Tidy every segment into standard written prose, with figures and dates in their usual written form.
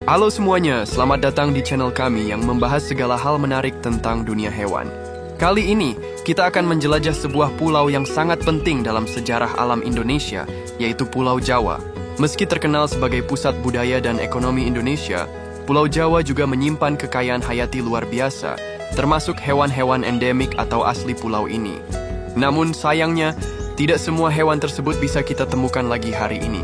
Halo semuanya, selamat datang di channel kami yang membahas segala hal menarik tentang dunia hewan. Kali ini, kita akan menjelajah sebuah pulau yang sangat penting dalam sejarah alam Indonesia, yaitu Pulau Jawa. Meski terkenal sebagai pusat budaya dan ekonomi Indonesia, Pulau Jawa juga menyimpan kekayaan hayati luar biasa, termasuk hewan-hewan endemik atau asli pulau ini. Namun sayangnya, tidak semua hewan tersebut bisa kita temukan lagi hari ini.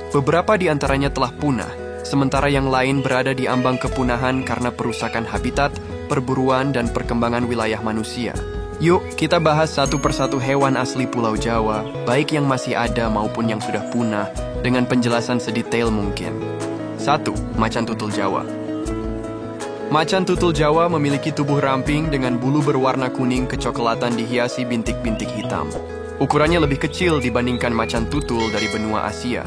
Beberapa di antaranya telah punah, sementara yang lain berada di ambang kepunahan karena perusakan habitat, perburuan, dan perkembangan wilayah manusia. Yuk, kita bahas satu persatu hewan asli Pulau Jawa, baik yang masih ada maupun yang sudah punah, dengan penjelasan sedetail mungkin. 1. Macan tutul Jawa. Macan tutul Jawa memiliki tubuh ramping dengan bulu berwarna kuning kecoklatan dihiasi bintik-bintik hitam. Ukurannya lebih kecil dibandingkan macan tutul dari benua Asia.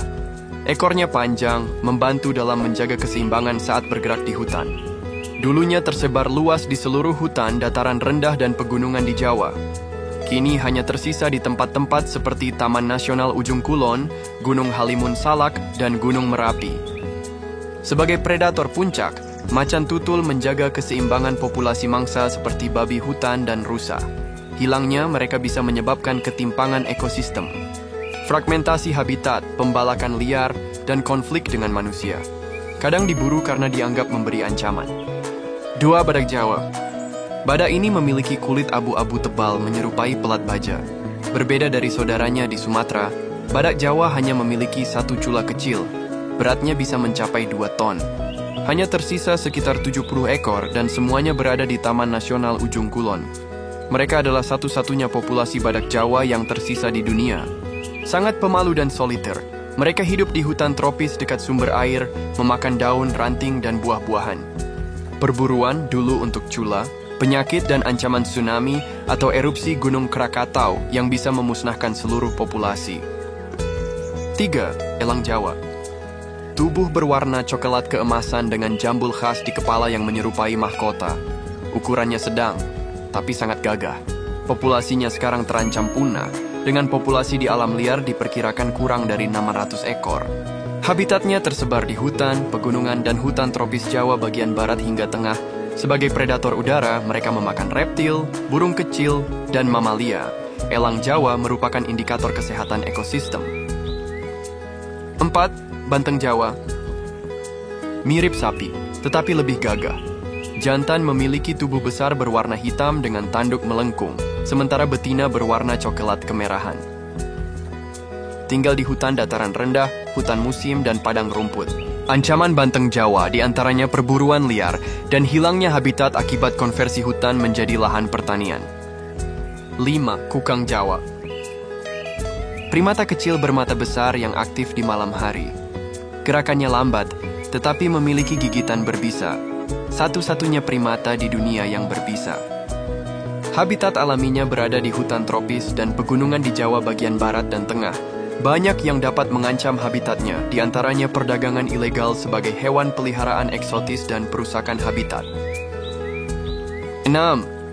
Ekornya panjang, membantu dalam menjaga keseimbangan saat bergerak di hutan. Dulunya tersebar luas di seluruh hutan, dataran rendah, dan pegunungan di Jawa. Kini hanya tersisa di tempat-tempat seperti Taman Nasional Ujung Kulon, Gunung Halimun Salak, dan Gunung Merapi. Sebagai predator puncak, macan tutul menjaga keseimbangan populasi mangsa seperti babi hutan dan rusa. Hilangnya mereka bisa menyebabkan ketimpangan ekosistem, fragmentasi habitat, pembalakan liar, dan konflik dengan manusia. Kadang diburu karena dianggap memberi ancaman. 2. Badak Jawa. Badak ini memiliki kulit abu-abu tebal menyerupai pelat baja. Berbeda dari saudaranya di Sumatera, badak Jawa hanya memiliki satu cula kecil. Beratnya bisa mencapai 2 ton. Hanya tersisa sekitar 70 ekor dan semuanya berada di Taman Nasional Ujung Kulon. Mereka adalah satu-satunya populasi badak Jawa yang tersisa di dunia. Sangat pemalu dan soliter. Mereka hidup di hutan tropis dekat sumber air, memakan daun, ranting, dan buah-buahan. Perburuan dulu untuk cula, penyakit dan ancaman tsunami atau erupsi Gunung Krakatau yang bisa memusnahkan seluruh populasi. 3. Elang Jawa. Tubuh berwarna coklat keemasan dengan jambul khas di kepala yang menyerupai mahkota. Ukurannya sedang, tapi sangat gagah. Populasinya sekarang terancam punah, dengan populasi di alam liar diperkirakan kurang dari 600 ekor. Habitatnya tersebar di hutan, pegunungan, dan hutan tropis Jawa bagian barat hingga tengah. Sebagai predator udara, mereka memakan reptil, burung kecil, dan mamalia. Elang Jawa merupakan indikator kesehatan ekosistem. 4. Banteng Jawa. Mirip sapi, tetapi lebih gagah. Jantan memiliki tubuh besar berwarna hitam dengan tanduk melengkung, sementara betina berwarna coklat kemerahan. Tinggal di hutan dataran rendah, hutan musim, dan padang rumput. Ancaman banteng Jawa diantaranya perburuan liar dan hilangnya habitat akibat konversi hutan menjadi lahan pertanian. 5. Kukang Jawa. Primata kecil bermata besar yang aktif di malam hari. Gerakannya lambat, tetapi memiliki gigitan berbisa. Satu-satunya primata di dunia yang berbisa. Habitat alaminya berada di hutan tropis dan pegunungan di Jawa bagian barat dan tengah. Banyak yang dapat mengancam habitatnya, diantaranya perdagangan ilegal sebagai hewan peliharaan eksotis dan perusakan habitat. 6.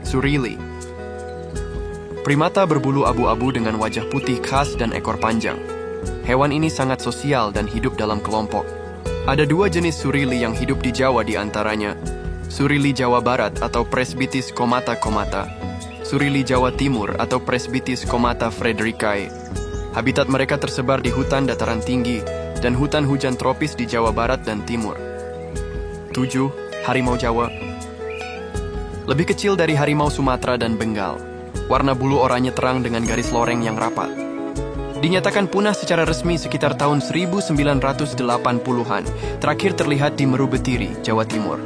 Surili. Primata berbulu abu-abu dengan wajah putih khas dan ekor panjang. Hewan ini sangat sosial dan hidup dalam kelompok. Ada 2 jenis surili yang hidup di Jawa di antaranya. Surili Jawa Barat atau Presbytis comata comata. Surili Jawa Timur atau Presbytis comata fredericae. Habitat mereka tersebar di hutan dataran tinggi dan hutan hujan tropis di Jawa Barat dan Timur. 7. Harimau Jawa. Lebih kecil dari harimau Sumatera dan Bengal. Warna bulu oranye terang dengan garis loreng yang rapat. Dinyatakan punah secara resmi sekitar tahun 1980-an, terakhir terlihat di Meru Betiri, Jawa Timur.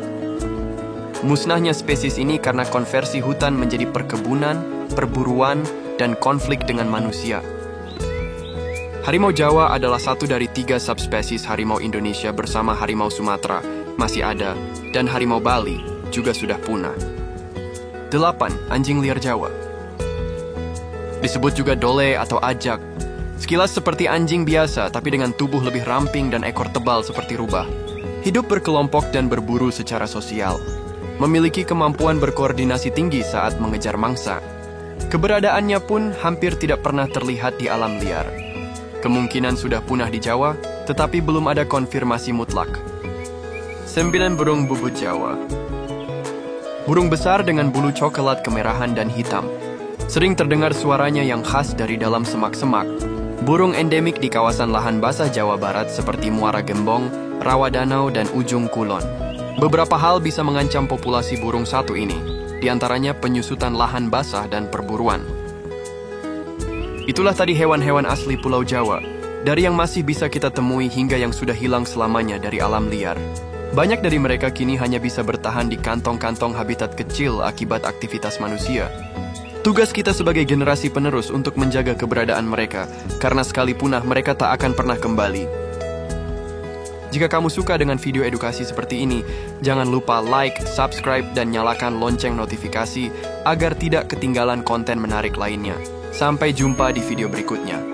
Musnahnya spesies ini karena konversi hutan menjadi perkebunan, perburuan, dan konflik dengan manusia. Harimau Jawa adalah satu dari 3 subspesies harimau Indonesia bersama harimau Sumatera, masih ada, dan harimau Bali, juga sudah punah. 8. Anjing liar Jawa. Disebut juga dole atau ajak. Sekilas seperti anjing biasa, tapi dengan tubuh lebih ramping dan ekor tebal seperti rubah. Hidup berkelompok dan berburu secara sosial. Memiliki kemampuan berkoordinasi tinggi saat mengejar mangsa. Keberadaannya pun hampir tidak pernah terlihat di alam liar. Kemungkinan sudah punah di Jawa, tetapi belum ada konfirmasi mutlak. 9 burung bubut Jawa. Burung besar dengan bulu coklat kemerahan dan hitam. Sering terdengar suaranya yang khas dari dalam semak-semak. Burung endemik di kawasan lahan basah Jawa Barat seperti Muara Gembong, Rawadanau, dan Ujung Kulon. Beberapa hal bisa mengancam populasi burung satu ini, di antaranya penyusutan lahan basah dan perburuan. Itulah tadi hewan-hewan asli Pulau Jawa, dari yang masih bisa kita temui hingga yang sudah hilang selamanya dari alam liar. Banyak dari mereka kini hanya bisa bertahan di kantong-kantong habitat kecil akibat aktivitas manusia. Tugas kita sebagai generasi penerus untuk menjaga keberadaan mereka, karena sekali punah mereka tak akan pernah kembali. Jika kamu suka dengan video edukasi seperti ini, jangan lupa like, subscribe, dan nyalakan lonceng notifikasi agar tidak ketinggalan konten menarik lainnya. Sampai jumpa di video berikutnya.